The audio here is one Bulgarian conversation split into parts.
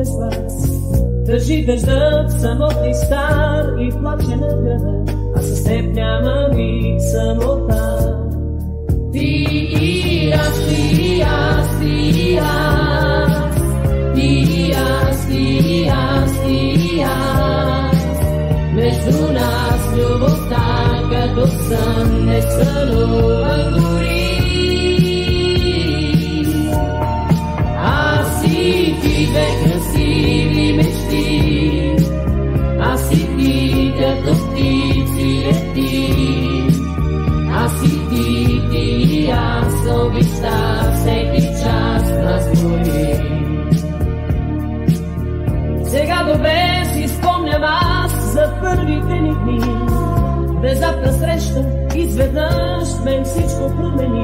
без вас. Държи дъждът, самотни стар и плаче на града, а с теб няма ми самота. Ти и аз, ти и аз, ти и аз, ти и аз, ти и аз, ти и аз. Между нас любовта като сън не сънуван дори. Аз и ти две красиви мечти, аз и ти като птици летим. Аз и ти, ти и аз обичта всеки час нас гори. Сега добре си спомням аз за първите ни дни. Внезапна среща, изведнъж мен всичко промени.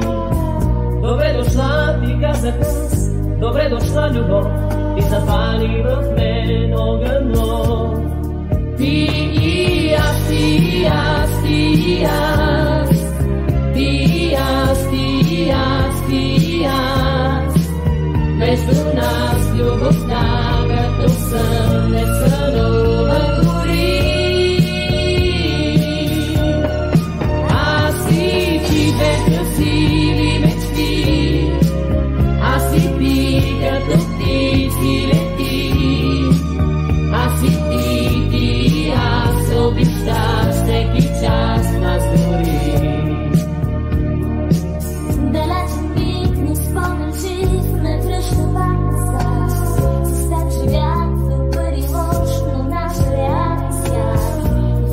Добре дошла, ти казах аз, добре дошла любов, ти запали в мен огън нов. Ти и аз, ти и аз, ти и аз, ти и аз, ти и аз, ти и аз. Между нас любовта като сън не сънуван дори. Аз и ти две красиви мечти, аз и ти като птици летим. Аз и ти, ти и аз обичта всеки час нас гори. Далечен пик ни спомен жив ме връща пак назад. С теб живях в добър и лош, но наш реален свят.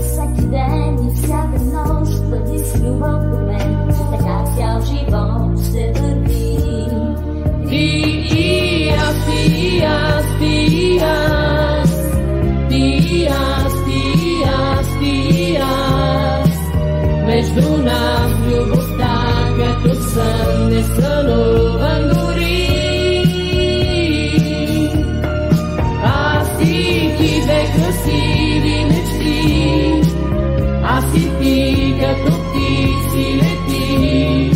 Всеки ден и всяка нощ бъди с любов до мен, така цял живот ще вървим. Ти и аз, ти и аз, ти и аз, ти и аз, ти и аз, ти и аз. Между нас любовта като сън не сънуван дори. Аз и ти две красиви мечти, аз и ти като птици летим.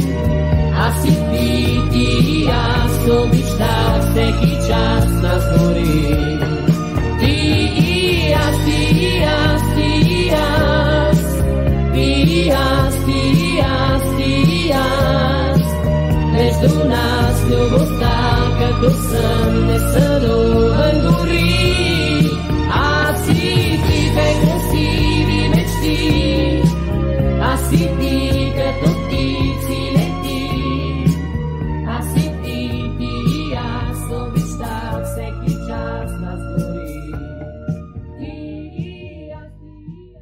Аз и ти, ти и аз обичта всеки час нас гори. Ти и аз, ти и аз, ти и аз, ти и аз, ти и аз, ти и аз. Между нас любовта като сън не сънуван дори. Аз и ти две красиви мечти, аз и ти като